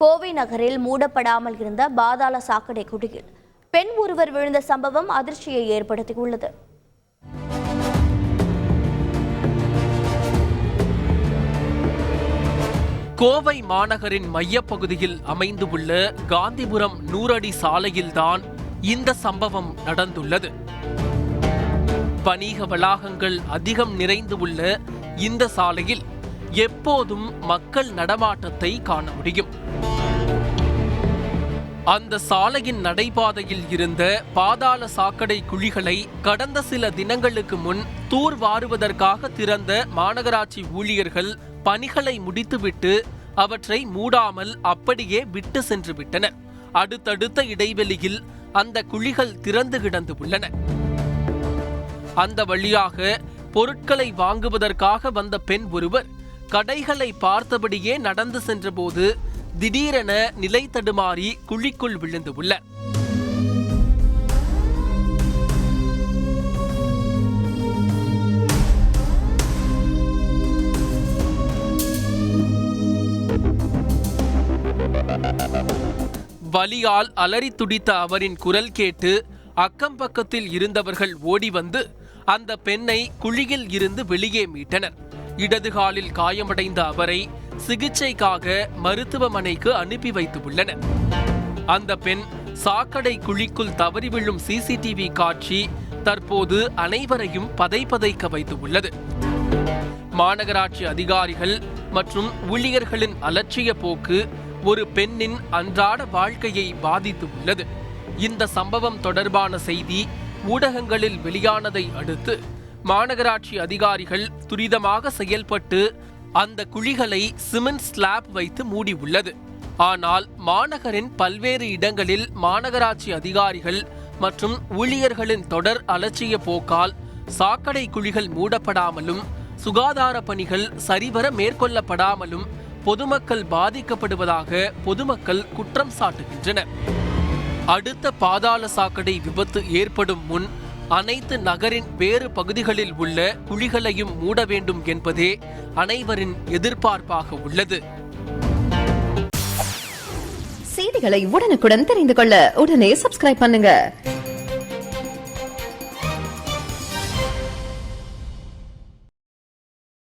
கோவை நகரில் மூடப்படாமல் இருந்த பாதாள சாக்கடை குழியில் பெண் ஒருவர் விழுந்த சம்பவம் அதிர்ச்சியை ஏற்படுத்தியுள்ளது. கோவை மாநகரின் மையப்பகுதியில் அமைந்துள்ள காந்திபுரம் 100 அடி சாலையில்தான் இந்த சம்பவம் நடந்துள்ளது. வணிக வளாகங்கள் அதிகம் நிறைந்து உள்ள இந்த சாலையில் எப்போதும் மக்கள் நடமாட்டத்தை காண முடியும். அந்த சாலையின் நடைபாதையில் இருந்த பாதாள சாக்கடை குழிகளை கடந்த சில தினங்களுக்கு முன் தூர்வாருவதற்காக திறந்த மாநகராட்சி ஊழியர்கள் பணிகளை முடித்துவிட்டு அவற்றை மூடாமல் அப்படியே விட்டு சென்று விட்டனர். அடுத்தடுத்த இடைவெளியில் அந்த குழிகள் திறந்து கிடந்து உள்ளன. அந்த வழியாக பொருட்களை வாங்குவதற்காக வந்த பெண் ஒருவர் கடைகளை பார்த்தபடியே நடந்து சென்றபோது திடீரென நிலை தடுமாறி குழிக்குள் விழுந்து உள்ளார். வலியால் அலறி துடித்த அவரின் குரல் கேட்டு அக்கம் பக்கத்தில் இருந்தவர்கள் ஓடி வந்து அந்த பெண்ணை குழியில் இருந்து வெளியே மீட்டனர். இடதுகாலில் காயமடைந்த அவரை சிகிச்சைக்காக மருத்துவமனைக்கு அனுப்பி வைத்து உள்ளனர். அந்த பெண் சாக்கடை குழிக்குள் தவறி விழும் சிசிடிவி காட்சி தற்போது அனைவரையும் பதைபதைக்க வைத்து உள்ளது. மாநகராட்சி அதிகாரிகள் மற்றும் ஊழியர்களின் அலட்சிய போக்கு ஒரு பெண்ணின் அன்றாட வாழ்க்கையை பாதித்து உள்ளது. இந்த சம்பவம் தொடர்பான செய்தி ஊடகங்களில் வெளியானதை அடுத்து மாநகராட்சி அதிகாரிகள் துரிதமாக செயல்பட்டு அந்த குழிகளை சிமெண்ட் ஸ்லாப் வைத்து மூடி உள்ளது. ஆனால் மாநகரின் பல்வேறு இடங்களில் மாநகராட்சி அதிகாரிகள் மற்றும் ஊழியர்களின் தொடர் அலட்சிய போக்கால் சாக்கடை குழிகள் மூடப்படாமலும் சுகாதார பணிகள் சரிவர மேற்கொள்ளப்படாமலும் பொதுமக்கள் பாதிக்கப்படுவதாக பொதுமக்கள் குற்றம் சாட்டுகின்றனர். அடுத்த பாதாள சாக்கடை விபத்து ஏற்படும் முன் அனைத்து நகரின் வேறு பகுதிகளில் உள்ள குழிகளையும் மூட வேண்டும் என்பதே அனைவரின் எதிர்பார்ப்பாக உள்ளது. செய்திகளை உடனுக்குடன் தெரிந்து கொள்ள உடனே சப்ஸ்கிரைப் பண்ணுங்க.